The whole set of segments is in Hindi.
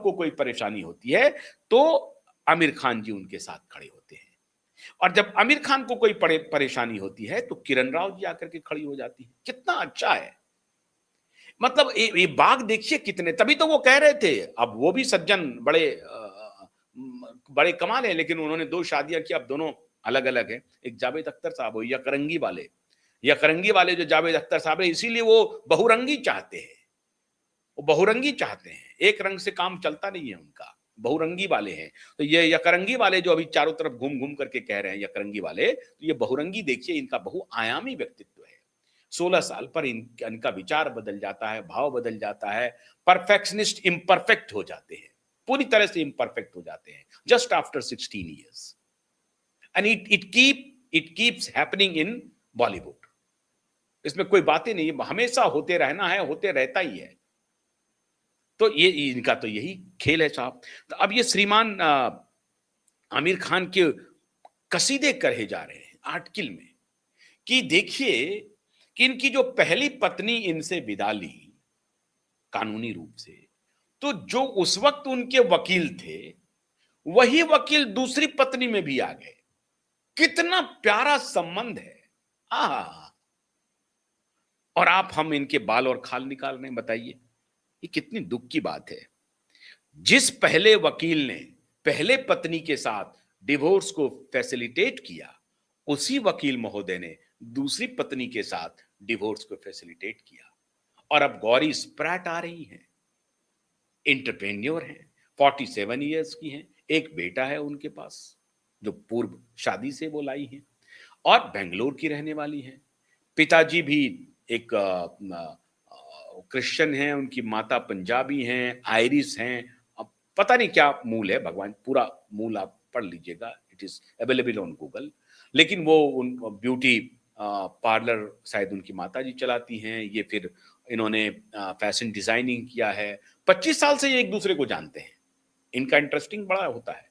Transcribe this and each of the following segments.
को कोई परेशानी होती है तो आमिर खान जी उनके साथ खड़े होते हैं, और जब आमिर खान को कोई परेशानी होती है तो किरण राव जी आकर के खड़ी हो जाती है। कितना अच्छा है। मतलब ये बाग देखिए कितने, तभी तो वो कह रहे थे, अब वो भी सज्जन बड़े बड़े कमाल है, लेकिन उन्होंने 2 शादियां की, अब दोनों अलग-अलग हैं। एक जावेद अख्तर साहब हो, या करंगी वाले जो जावेद अख्तर साहब है, इसीलिए वो बहुरंगी चाहते हैं। वो बहुरंगी चाहते हैं, एक रंग से काम चलता नहीं है उनका, बहुरंगी वाले हैं। तो ये यकरंगी वाले जो अभी चारों तरफ घूम-घूम करके कह रहे हैं यकरंगी वाले, तो ये बहुरंगी देखिए, इनका बहुआयामी व्यक्तित्व है। 16 साल पर इनका विचार बदल जाता है, भाव बदल जाता है, परफेक्शनिस्ट इम्परफेक्ट हो जाते हैं, पूरी तरह से इम्परफेक्ट हो जाते हैं, just after 16 years. And it keeps happening in Bollywood. इसमें कोई बातें नहीं है, हमेशा होते रहना है, होते रहता ही है। तो ये इनका तो यही खेल है साहब। तो अब ये श्रीमान आमिर खान के कसीदे कहे जा रहे हैं आर्टिकल में कि देखिए कि इनकी जो पहली पत्नी इनसे विदा ली कानूनी रूप से, तो जो उस वक्त उनके वकील थे, वही वकील दूसरी पत्नी में भी आ गए। कितना प्यारा संबंध है। आहा। और आप हम इनके बाल और खाल निकाल रहे हैं, बताइए ये कितनी दुख की बात है। जिस पहले वकील ने पहले पत्नी के साथ डिवोर्स को फैसिलिटेट किया, उसी वकील महोदय ने दूसरी पत्नी के साथ डिवोर्स को फैसिलिटेट किया। और अब गौरी स्प्रैट आ रही हैं, एंटरप्रेन्योर हैं, 47 इयर्स की हैं, एक बेटा है उनके पास जो पूर्व शादी से वो लाई हैं, और बेंगलोर की रहने वाली हैं। पिताजी भी एक क्रिश्चियन हैं, उनकी माता पंजाबी हैं, आयरिश हैं। अब पता नहीं क्या मूल है, भगवान, पूरा मूल आप पढ़ लीजिएगा, it is available on Google. लेकिन वो उन ब्यूटी पार्लर शायद उनकी माता जी चलाती हैं, ये फिर इन्होंने फैशन डिजाइनिंग किया है। 25 साल से ये एक दूसरे को जानते हैं। इनका इंटरेस्टिंग बड़ा होता है।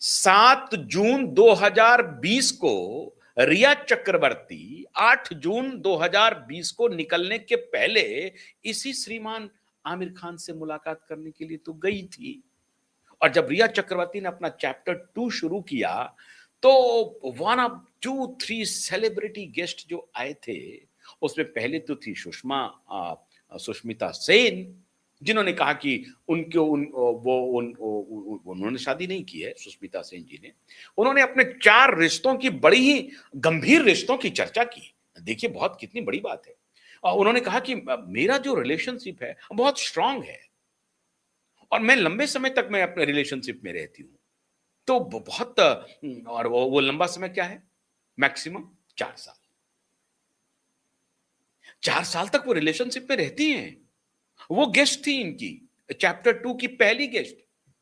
7 जून 2020 को रिया चक्रवर्ती 8 जून 2020 को निकलने के पहले इसी श्रीमान आमिर खान से मुलाकात करने के लिए तो गई थी। और जब रिया चक्रवर्ती ने अपना चैप्टर 2 शुरू किया, तो 1 ऑफ 2 3 सेलिब्रिटी गेस्ट जो आए थे, उसमें पहले तो थी सुष्मिता सेन, जिन्होंने कहा कि उनके उन्होंने शादी नहीं की है, सुष्मिता सेन जी ने। उन्होंने अपने 4 रिश्तों की, बड़ी ही गंभीर रिश्तों की चर्चा की। देखिए बहुत कितनी बड़ी बात है। उन्होंने कहा कि मेरा जो रिलेशनशिप है बहुत स्ट्रांग है, और मैं लंबे समय तक मैं अपने रिलेशनशिप में रहती हूँ। तो बहुत और वो लंबा समय क्या है? मैक्सिमम 4 साल। 4 साल तक वो रिलेशनशिप में रहती हैं। वो गेस्ट थी इनकी चैप्टर 2 की पहली गेस्ट,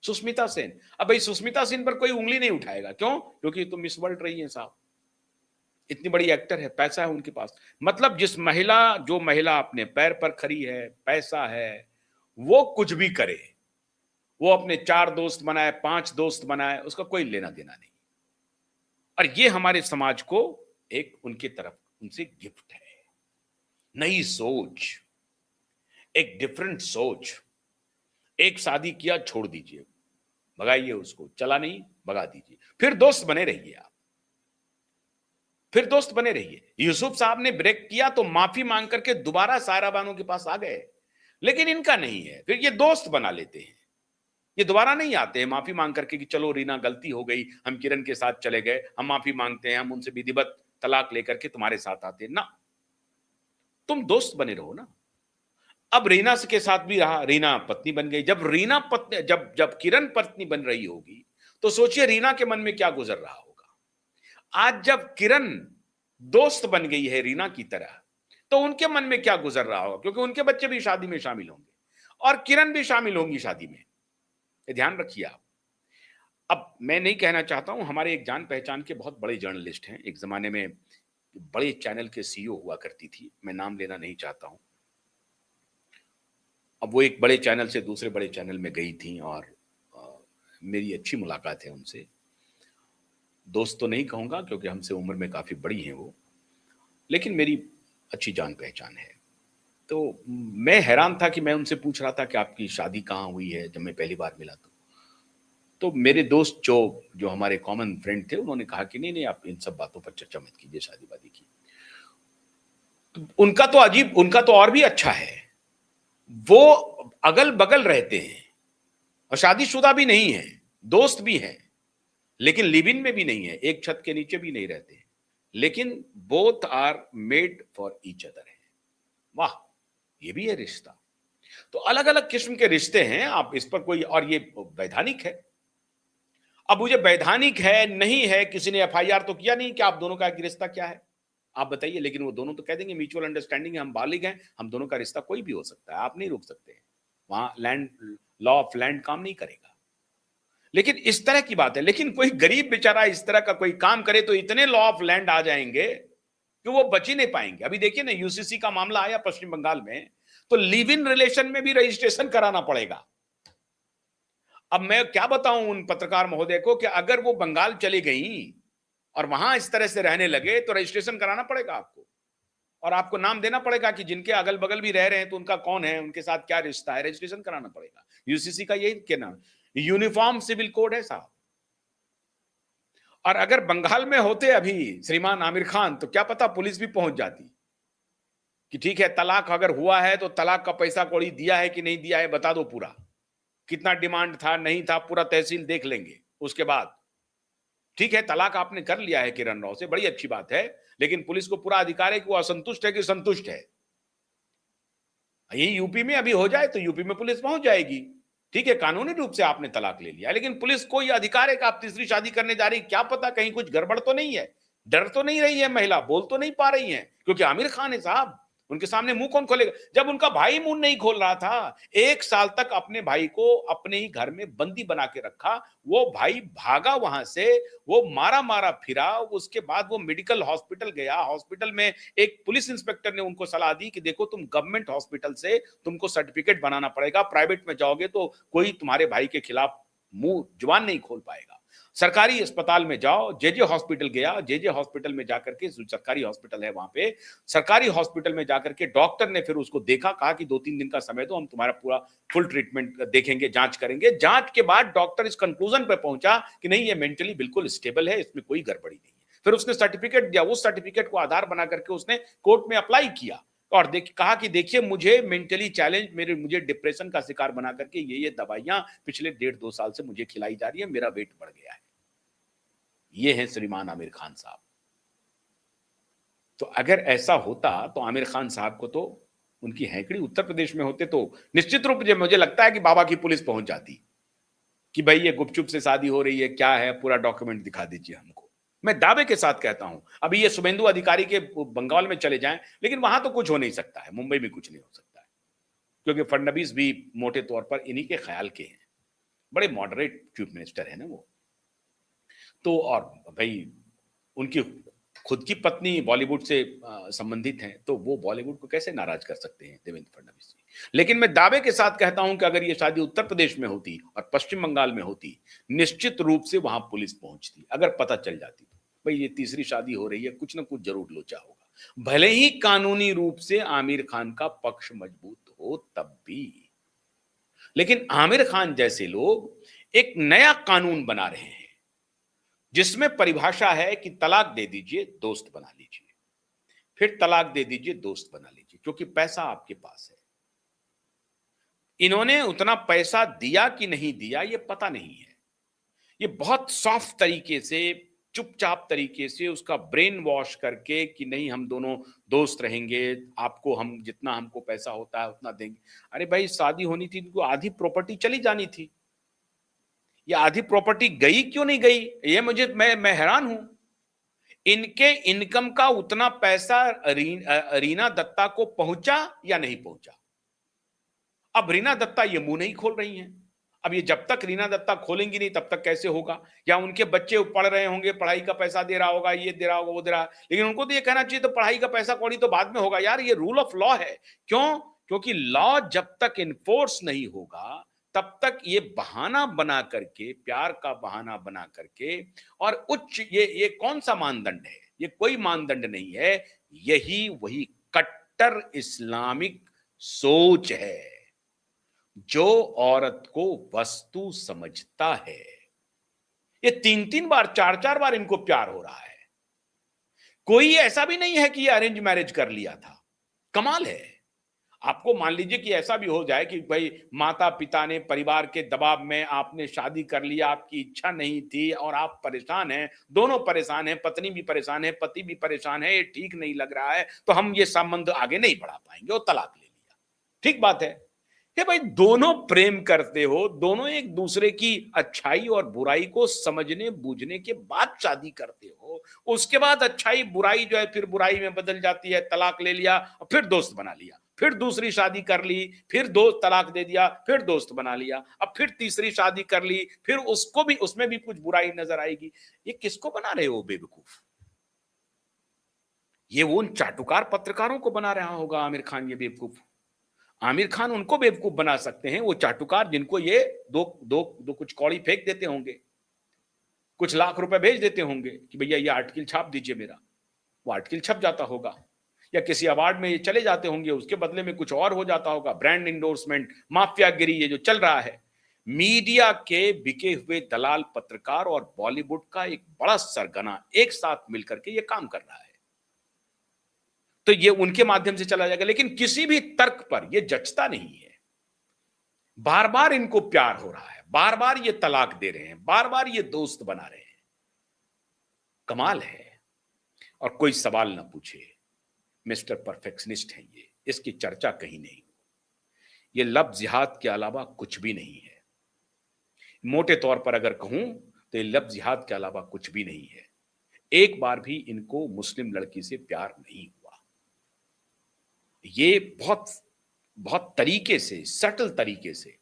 सुष्मिता सेन। अब भाई सुष्मिता सेन पर कोई उंगली नहीं उठाएगा, क्यों? क्योंकि तो मिस वर्ल्ड रही है साहब, इतनी बड़ी एक्टर है, पैसा है उनके पास। मतलब जो महिला अपने पैर पर खड़ी है, पैसा है, वो कुछ भी करे, वो अपने 4 दोस्त बनाए, 5 दोस्त बनाए, उसका कोई लेना देना नहीं। और ये हमारे समाज को एक उनकी तरफ उनसे गिफ्ट है। नई सोच, एक डिफरेंट सोच। एक शादी किया, छोड़ दीजिए, भगाइए उसको, चला नहीं, भगा दीजिए, फिर दोस्त बने रहिए आप, फिर दोस्त बने रहिए। यूसुफ साहब ने ब्रेक किया तो माफी मांग करके दोबारा सायरा बानो के पास आ गए, लेकिन इनका नहीं है, फिर ये दोस्त बना लेते हैं। ये दोबारा नहीं आते हैं माफी मांग करके कि चलो रीना गलती हो गई, हम किरण के साथ चले गए, हम माफी मांगते हैं, हम उनसे विधिवत तलाक लेकर के तुम्हारे साथ आते हैं ना। तुम दोस्त बने रहो ना। अब रीना के साथ भी रहा, रीना पत्नी बन गई। जब किरण पत्नी बन रही होगी, तो सोचिए रीना के मन में क्या गुजर रहा होगा। आज जब किरण दोस्त बन गई है रीना की तरह, तो उनके मन में क्या गुजर रहा होगा, क्योंकि उनके बच्चे भी शादी में शामिल होंगे और किरण भी शामिल होंगी शादी में। ये ध्यान रखिए आप। अब मैं नहीं कहना चाहता हूं, हमारे एक जान पहचान के बहुत बड़े जर्नलिस्ट हैं, एक जमाने में बड़े चैनल के सीईओ हुआ करती थी, मैं नाम लेना नहीं चाहता हूं। अब वो एक बड़े चैनल से दूसरे बड़े चैनल में गई थी, और मेरी अच्छी मुलाकात है उनसे। दोस्त तो नहीं कहूंगा क्योंकि हमसे उम्र में काफी बड़ी हैं वो, लेकिन मेरी अच्छी जान पहचान है। तो मैं हैरान था कि मैं उनसे पूछ रहा था कि आपकी शादी कहाँ हुई है, जब मैं पहली बार मिला तो मेरे दोस्त जो जो हमारे कॉमन फ्रेंड थे, उन्होंने कहा कि नहीं, नहीं, आप इन सब बातों पर चर्चा मत कीजिए, शादी-वादी की। तो उनका तो और भी अच्छा है। वो अगल-बगल रहते हैं और शादीशुदा भी नहीं है, दोस्त भी हैं, लेकिन लिव इन में भी नहीं है, एक छत के नीचे भी नहीं रहते हैं। लेकिन both are made for each other है। वाह! ये भी है रिश्ता। तो अलग-अलग किस्म के रिश्ते हैं, आप इस पर कोई, और ये वैधानिक है। अब मुझे वैधानिक है, नहीं है, किसी ने एफआईआर तो किया नहीं कि आप दोनों का एक रिश्ता क्या है? आप बताइए, लेकिन वो दोनों तो कह देंगे म्यूचुअल अंडरस्टैंडिंग है, हम बालिग हैं, हम दोनों का रिश्ता कोई भी हो सकता है, आप नहीं रोक सकते हैं। वहां लैंड लॉ ऑफ लैंड काम नहीं करेगा। लेकिन इस तरह की बात है, लेकिन कोई गरीब बेचारा इस तरह का कोई काम करे तो इतने लॉ ऑफ लैंड आ जाएंगे कि वो बच ही नहीं पाएंगे। अभी देखिए ना, यूसीसी का मामला आया पश्चिम बंगाल में, तो लिव इन रिलेशन में भी रजिस्ट्रेशन कराना पड़ेगा। अब मैं क्या बताऊं उन पत्रकार महोदय को कि अगर वो बंगाल चली गई और वहां इस तरह से रहने लगे तो रजिस्ट्रेशन कराना पड़ेगा आपको, और आपको नाम देना पड़ेगा कि जिनके अगल बगल भी रह रहे हैं तो उनका कौन है, उनके साथ क्या रिश्ता है, रजिस्ट्रेशन कराना पड़ेगा। यूसीसी का यही क्या नाम, यूनिफॉर्म सिविल कोड है साहब। और अगर बंगाल में होते अभी श्रीमान आमिर खान, तो क्या पता पुलिस भी पहुंच जाती कि ठीक है, तलाक अगर हुआ है तो तलाक का पैसा कौड़ी दिया है कि नहीं दिया है, बता दो पूरा, कितना डिमांड था, नहीं था, पूरा तहसील देख लेंगे। उसके बाद ठीक है, तलाक आपने कर लिया है किरण राव से, बड़ी अच्छी बात है, लेकिन पुलिस को पूरा अधिकार है कि वो असंतुष्ट है कि संतुष्ट है। यही यूपी में अभी हो जाए तो यूपी में पुलिस पहुंच जाएगी। ठीक है, कानूनी रूप से आपने तलाक ले लिया, लेकिन पुलिस को यह अधिकार है कि आप तीसरी शादी करने जा रही, क्या पता कहीं कुछ गड़बड़ तो नहीं है, डर तो नहीं रही है महिला, बोल तो नहीं पा रही है, क्योंकि आमिर खान है साहब, उनके सामने मुंह कौन खोलेगा? जब उनका भाई मुंह नहीं खोल रहा था, 1 साल तक अपने भाई को अपने ही घर में बंदी बना के रखा, वो भाई भागा वहां से, वो मारा मारा फिरा, उसके बाद वो मेडिकल हॉस्पिटल गया, हॉस्पिटल में एक पुलिस इंस्पेक्टर ने उनको सलाह दी कि देखो, तुम गवर्नमेंट हॉस्पिटल से तुमको सर्टिफिकेट बनाना पड़ेगा, प्राइवेट में जाओगे तो कोई तुम्हारे भाई के खिलाफ मुंह जुबान नहीं खोल पाएगा। सरकारी अस्पताल में जाओ, जेजे हॉस्पिटल गया, जेजे हॉस्पिटल में जाकर के, सरकारी हॉस्पिटल है वहां पे, सरकारी हॉस्पिटल में जाकर के डॉक्टर ने फिर उसको देखा, कहा कि 2-3 दिन का समय दो, हम तुम्हारा पूरा फुल ट्रीटमेंट देखेंगे, जांच करेंगे। जांच के बाद डॉक्टर इस कंक्लूजन पे पहुंचा कि नहीं, ये मेंटली बिल्कुल स्टेबल है, इसमें कोई गड़बड़ी नहीं है। फिर उसने सर्टिफिकेट दिया, उस सर्टिफिकेट को आधार बना करके उसने कोर्ट में अप्लाई किया और कहा कि देखिए, मुझे मेंटली चैलेंज, मुझे डिप्रेशन का शिकार बना करके ये दवाइयां पिछले 1.5-2 साल से मुझे खिलाई जा रही है, मेरा वेट बढ़ गया है। ये है श्रीमान आमिर खान साहब। तो अगर ऐसा होता तो आमिर खान साहब को तो, उनकी हैंकड़ी उत्तर प्रदेश में होते तो निश्चित रूप से मुझे लगता है कि बाबा की पुलिस पहुंच जाती कि भाई ये गुपचुप से शादी हो रही है, क्या है, पूरा डॉक्यूमेंट दिखा दीजिए हमको। मैं दावे के साथ कहता हूं, अभी ये शुभेंदु अधिकारी के बंगाल में चले जाएं, लेकिन वहां तो कुछ हो नहीं सकता है, मुंबई में कुछ नहीं हो सकता है, क्योंकि फडणवीस भी मोटे तौर पर इन्हीं के ख्याल के हैं, बड़े मॉडरेट चीफ मिनिस्टर है ना वो। तो और भाई, उनकी खुद की पत्नी बॉलीवुड से संबंधित हैं, तो वो बॉलीवुड को कैसे नाराज कर सकते हैं देवेंद्र फडणवीस जी। लेकिन मैं दावे के साथ कहता हूं कि अगर ये शादी उत्तर प्रदेश में होती और पश्चिम बंगाल में होती, निश्चित रूप से वहां पुलिस पहुंचती, अगर पता चल जाती तो भाई ये तीसरी शादी हो रही है, कुछ ना कुछ जरूर लोचा होगा, भले ही कानूनी रूप से आमिर खान का पक्ष मजबूत हो तब भी। लेकिन आमिर खान जैसे लोग एक नया कानून बना रहे हैं जिसमें परिभाषा है कि तलाक दे दीजिए, दोस्त बना लीजिए, फिर तलाक दे दीजिए, दोस्त बना लीजिए, क्योंकि पैसा आपके पास है। इन्होंने उतना पैसा दिया कि नहीं दिया ये पता नहीं है, ये बहुत सॉफ्ट तरीके से, चुपचाप तरीके से उसका ब्रेन वॉश करके कि नहीं, हम दोनों दोस्त रहेंगे, आपको हम जितना हमको पैसा होता है उतना देंगे। अरे भाई, शादी होनी थी, इनको आधी प्रॉपर्टी चली जानी थी, ये आधी प्रॉपर्टी गई क्यों नहीं गई, ये मैं हैरान हूं। इनके इनकम का उतना पैसा रीना दत्ता को पहुंचा या नहीं पहुंचा? अब रीना दत्ता ये मुंह नहीं खोल रही हैं। अब ये जब तक रीना दत्ता खोलेंगी नहीं तब तक कैसे होगा? या उनके बच्चे पढ़ रहे होंगे, पढ़ाई का पैसा दे रहा होगा, ये दे रहा होगा, वो दे रहा है, लेकिन उनको तो ये कहना चाहिए तो पढ़ाई का पैसा कौड़ी तो बाद में होगा। यार, ये रूल ऑफ लॉ है। क्यों? क्योंकि लॉ जब तक इन्फोर्स नहीं होगा तब तक ये बहाना बना करके, प्यार का बहाना बना करके, और उच्च, ये कौन सा मानदंड है? ये कोई मानदंड नहीं है, यही वही कट्टर इस्लामिक सोच है। जो औरत को वस्तु समझता है, ये 3-3 बार 4-4 बार इनको प्यार हो रहा है। कोई ऐसा भी नहीं है कि ये अरेंज मैरिज कर लिया था। कमाल है। आपको मान लीजिए कि ऐसा भी हो जाए कि भाई माता-पिता ने परिवार के दबाव में आपने शादी कर लिया, आपकी इच्छा नहीं थी और आप परेशान हैं, दोनों परेशान हैं, पत्नी भी परेशान है, पति भी परेशान है, ये ठीक नहीं लग रहा है, तो हम ये संबंध आगे नहीं बढ़ा पाएंगे और तलाक ले लिया। ठीक बात है। ये भाई दोनों प्रेम करते हो, दोनों एक दूसरे की अच्छाई और बुराई को समझने बूझने के बाद शादी करते हो, उसके बाद अच्छाई बुराई जो है फिर बुराई में बदल जाती है, तलाक ले लिया और फिर दोस्त बना लिया, फिर दूसरी शादी कर ली, फिर दो तलाक दे दिया, फिर दोस्त बना लिया, अब फिर तीसरी शादी कर ली, फिर उसको भी उसमें भी कुछ बुराई नजर आएगी। ये किसको बना रहे हो बेवकूफ? ये वो उन चाटुकार पत्रकारों को बना रहा होगा आमिर खान, ये बेवकूफ। आमिर खान उनको बेवकूफ बना सकते हैं, वो चाटुकार जिनको ये दो दो दो कुछ कौड़ी फेंक देते होंगे, कुछ लाख रुपए भेज देते होंगे कि भैया ये आर्टिकल छाप दीजिए मेरा, वो आर्टिकल छप जाता होगा, या किसी अवार्ड में ये चले जाते होंगे, उसके बदले में कुछ और हो जाता होगा, ब्रांड इंडोर्समेंट, माफियागिरी, ये जो चल रहा है। मीडिया के बिके हुए दलाल पत्रकार और बॉलीवुड का एक बड़ा सरगना एक साथ मिलकर के ये काम कर रहा है, तो ये उनके माध्यम से चला जाएगा, लेकिन किसी भी तर्क पर ये जचता नहीं है। बार बार इनको प्यार हो रहा है, बार बार ये तलाक दे रहे हैं, बार बार ये दोस्त बना रहे हैं। कमाल है। और कोई सवाल ना पूछे, मिस्टर परफेक्शनिस्ट है ये, इसकी चर्चा कहीं नहीं। ये लव जिहाद के अलावा कुछ भी नहीं है। मोटे तौर पर अगर कहूं तो ये लव जिहाद के अलावा कुछ भी नहीं है। एक बार भी इनको मुस्लिम लड़की से प्यार नहीं हुआ। ये बहुत बहुत तरीके से, सटल तरीके से,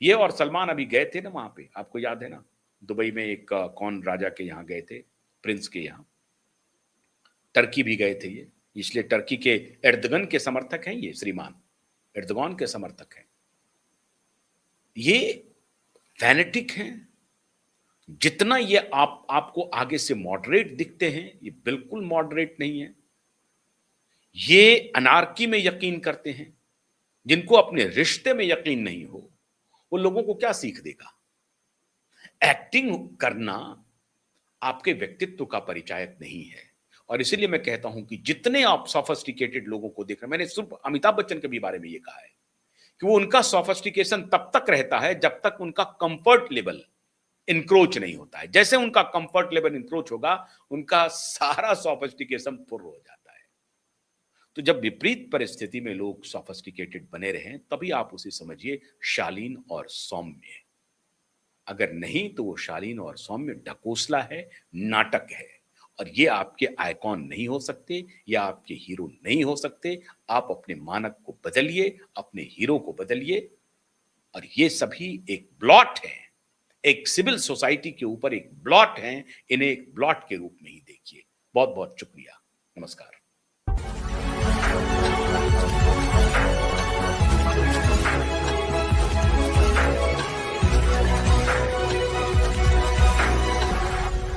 ये और सलमान अभी गए थे ना वहां पे, आपको याद है ना, दुबई में एक कौन राजा के यहाँ गए थे, प्रिंस के यहाँ, टर्की भी गए थे ये, इसलिए टर्की के एर्दगन के समर्थक हैं ये श्रीमान, एर्दगन के समर्थक हैं ये, फैनेटिक हैं। जितना ये आपको आगे से मॉडरेट दिखते हैं, ये बिल्कुल मॉडरेट नहीं है। ये अनार्की में यकीन करते हैं। जिनको अपने रिश्ते में यकीन नहीं हो, वो लोगों को क्या सीख देगा? एक्टिंग करना आपके व्यक्तित्व का परिचायक नहीं है। और इसीलिए मैं कहता हूं कि जितने आप सोफिस्टिकेटेड लोगों को देख रहे हैं, मैंने सिर्फ अमिताभ बच्चन के भी बारे में ये कहा है कि वो उनका सोफिस्टिकेशन तब तक रहता है जब तक उनका कंफर्ट लेवल इंक्रोच नहीं होता है। जैसे उनका कंफर्ट लेवल इंक्रोच होगा, उनका सारा सोफिस्टिकेशन फुर हो जाता है। तो जब विपरीत परिस्थिति में लोग सोफिस्टिकेटेड बने रहें, तभी आप उसे समझिए शालीन और सौम्य। अगर नहीं तो वो शालीन और सौम्य ढकोसला है, नाटक है, और ये आपके आइकॉन नहीं हो सकते या आपके हीरो नहीं हो सकते। आप अपने मानक को बदलिए, अपने हीरो को बदलिए, और ये सभी एक ब्लॉट है, एक सिविल सोसाइटी के ऊपर एक ब्लॉट है। इन्हें एक ब्लॉट के रूप में ही देखिए। बहुत बहुत शुक्रिया। नमस्कार।